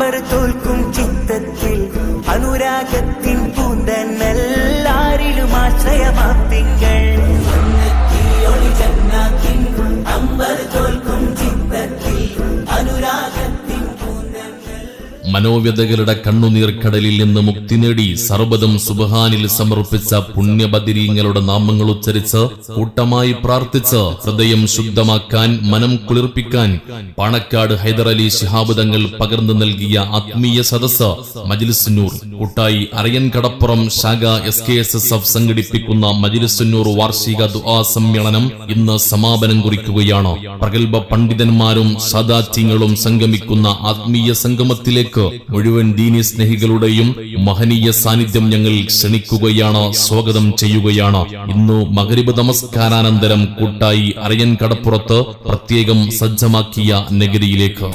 അമ്പർ തോൽക്കും ചിത്തത്തിൽ അനുരാഗത്തിൻ പൂന്തന്നല്ലാരിലും ആശ്രയമാത്തിങ്കൾ അമ്പർ തോൽക്കും ചിത്തത്തിൽ അനുരാഗത്തിൻ മനോവ്യതകളുടെ കണ്ണുനീർക്കടലിൽ നിന്ന് മുക്തി നേടി സർവ്വതും സുബ്ഹാനിൽ സമർപ്പിച്ച പുണ്യബദരീങ്ങളുടെ നാമങ്ങൾ ഉച്ചരിച്ച് കൂട്ടമായി പ്രാർത്ഥിച്ച് ഹൃദയം ശുദ്ധമാക്കാൻ മനം കുളിർപ്പിക്കാൻ പാണക്കാട് ഹൈദരലി ശിഹാബ് തങ്ങൾ പകർന്നു നൽകിയ ആത്മീയ സദസ്സ് മജ്ലിസുന്നൂർ കൂട്ടായി അരയൻ കടപ്പുറം ശാഖ SKSSF സംഘടിപ്പിക്കുന്ന മജ്ലിസുന്നൂർ വാർഷിക ദുആ സമ്മേളനം ഇന്ന് സമാപനം കുറിക്കുകയാണ്. പ്രഗൽഭ പണ്ഡിതന്മാരും സാദാത്യങ്ങളും സംഗമിക്കുന്ന ആത്മീയ സംഗമത്തിലേക്ക് മുഴുവൻ ദീനി സ്നേഹികളുടെയും മഹനീയ സാന്നിധ്യം ഞങ്ങൾ ക്ഷണിക്കുകയാണ്, സ്വാഗതം ചെയ്യുകയാണ്. ഇന്നു മഗ്രിബ് നമസ്കാരാനന്തരം കൂട്ടായി അരയൻ കടപ്പുറത്ത് പ്രത്യേകം സജ്ജമാക്കിയ നഗരിയിലേക്ക്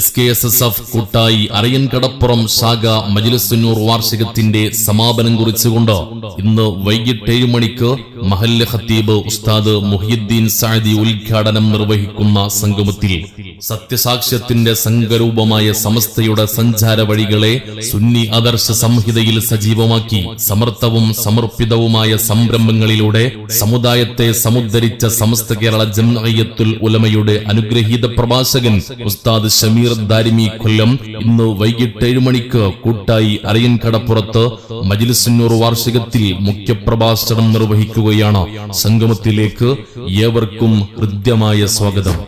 SKSSF കൂട്ടായി അരയൻ കടപ്പുറം ശാഖ മജ്ലിസുന്നൂർ വാർഷികത്തിന്റെ സമാപനം കുറിച്ചുകൊണ്ട് ഇന്ന് വൈകിട്ട് 7 മണിക്ക് മഹല്ല് ഖത്തീബ് ഉസ്താദ് മുഹിയുദ്ദീൻ സഅദി ഉദ്ഘാടനം നിർവഹിക്കുന്ന സംഗമത്തിൽ സത്യസാക്ഷ്യത്തിന്റെ സംഘരൂപമായ സമസ്തയുടെ സഞ്ചാര വഴികളെ സുന്നി ആദർശ സംഹിതയിൽ സജീവമാക്കി സമർത്ഥവും സമർപ്പിതവുമായ സംരംഭങ്ങളിലൂടെ സമുദായത്തെ സമുദ്ധരിച്ച സമസ്ത കേരള ജംഇയ്യത്തുൽ ഉലമയുടെ അനുഗ്രഹീത പ്രഭാഷകൻ ഉസ്താദ് ഷമീർ ദാരിമി കൊല്ലം ഇന്ന് വൈകിട്ട് 7 മണിക്ക് കൂട്ടായി അരയൻ കടപ്പുറത്ത് മജ്ലിസുന്നൂർ വാർഷികത്തിൽ മുഖ്യപ്രഭാഷണം നിർവഹിക്കുകയാണ്. സംഗമത്തിലേക്ക് ഏവർക്കും ഹൃദ്യമായ സ്വാഗതം.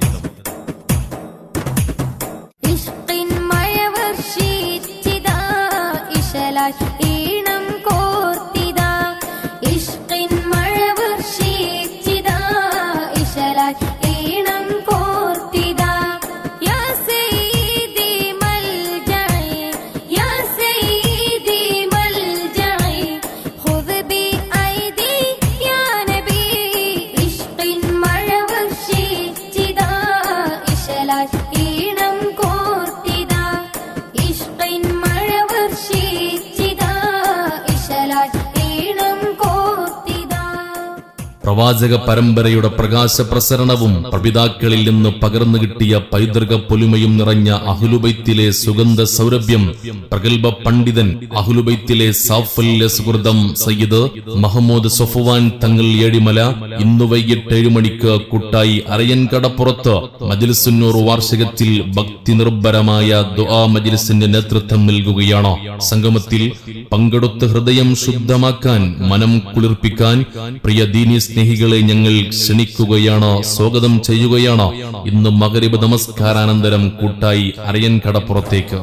പ്രവാചക പരമ്പരയുടെ പ്രകാശ പ്രസരണവും പ്രപിതാക്കളിൽ നിന്ന് പകർന്നു കിട്ടിയ പൈതൃക പൊലിമയും നിറഞ്ഞ അഹ്ലുബൈത്തിലെ സുഗന്ധ സൗരഭ്യം പ്രഗൽഭ പണ്ഡിതൻ അഹ്ലുബൈത്തിലെ സാഫല്യ സുഹൃതം സയ്യിദ് മഹമ്മൂദ് സഫ്വാൻ തങ്ങൾ ഏഴിമല ഇന്നു വൈകിട്ട് 7 മണിക്ക് കൂട്ടായി അരയൻ കടപ്പുറത്ത് മജ്ലിസുന്നൂർ വാർഷികത്തിൽ ഭക്തി നിർഭരമായ ദുആ മജ്ലിസിന്റെ നേതൃത്വം നൽകുകയാണ്. സംഗമത്തിൽ പങ്കെടുത്ത് ഹൃദയം ശുദ്ധമാക്കാൻ മനം കുളിർപ്പിക്കാൻ പ്രിയ ദീനി സ്നേഹികളെ ഞങ്ങൾ ക്ഷണിക്കുകയാണ്, സ്വാഗതം ചെയ്യുകയാണ്. ഇന്ന് മഗ്രിബ് നമസ്കാരാനന്തരം കൂട്ടായി അരയൻ കടപ്പുറത്തേക്ക്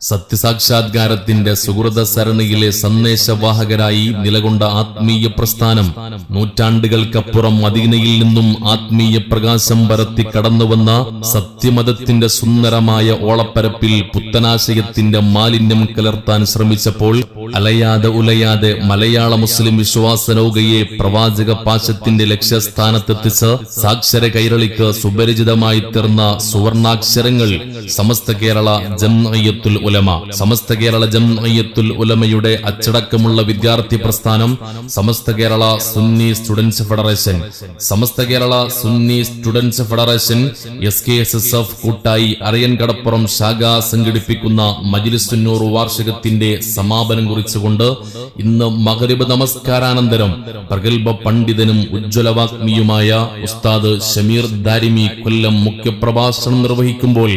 സത്യസാക്ഷാത്കാരത്തിന്റെ സുഹൃത സരണിയിലെ സന്ദേശവാഹകരായി നിലകൊണ്ട ആത്മീയ പ്രസ്ഥാനം നൂറ്റാണ്ടുകൾക്കപ്പുറം മദീനയിൽ നിന്നും ആത്മീയ പ്രകാശം പരത്തി കടന്നുവന്ന സത്യമതത്തിന്റെ സുന്ദരമായ ഓളപ്പരപ്പിൽ പുത്തനാശയത്തിന്റെ മാലിന്യം കലർത്താൻ ശ്രമിച്ചപ്പോൾ അലയാതെ ഉലയാതെ മലയാള മുസ്ലിം വിശ്വാസനൗകയെ പ്രവാചക പാശത്തിന്റെ ലക്ഷ്യസ്ഥാനത്തെത്തിച്ച് സാക്ഷര കൈരളിക്ക് സുപരിചിതമായി തീർന്ന സുവർണാക്ഷരങ്ങൾ സമസ്ത കേരള ജംഇയ്യത്തുൽ ഉലമ. സമസ്ത കേരള ജംഇയ്യത്തുൽ ഉലമയുടെ അച്ചടക്കമുള്ള വിദ്യാർത്ഥി പ്രസ്ഥാനം Samastha Kerala Sunni students federation, Samastha Kerala Sunni students federation, SKSSF കൂട്ടായി അരയൻ കടപ്പുറം ശാഖ സംഘടിപ്പിക്കുന്ന മജ്ലിസുന്നൂർ വാർഷികത്തിന്റെ സമാപനം കുറിച്ച് കുറിച്ചുകൊണ്ട് ഇന്ന് മഗ്രിബ് നമസ്കാരാനന്തരം പ്രഗൽഭ പണ്ഡിതനും ഉജ്ജ്വലവാഗ്മിയുമായ ഉസ്താദ് ഷമീർ ദാരിമി കൊല്ലം മുഖ്യപ്രഭാഷണം നിർവഹിക്കുമ്പോൾ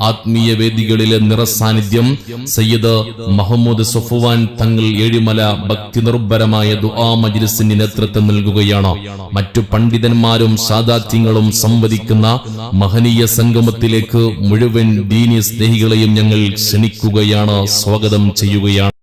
ആത്മീയ വേദികളിലെ നിറസാന്നിധ്യം സയ്യിദ് മുഹമ്മദ് സഫ്വാൻ തങ്ങൾ ഏഴിമല ഭക്തി നിർഭരമായ ദുആ മജ്ലിസിന് നേതൃത്വം നൽകുകയാണ്. മറ്റു പണ്ഡിതന്മാരും സാദാത്യങ്ങളും സംവദിക്കുന്ന മഹനീയ സംഗമത്തിലേക്ക് മുഴുവൻ ദീനി സ്നേഹികളെയും ഞങ്ങൾ ക്ഷണിക്കുകയാണ്, സ്വാഗതം ചെയ്യുകയാണ്.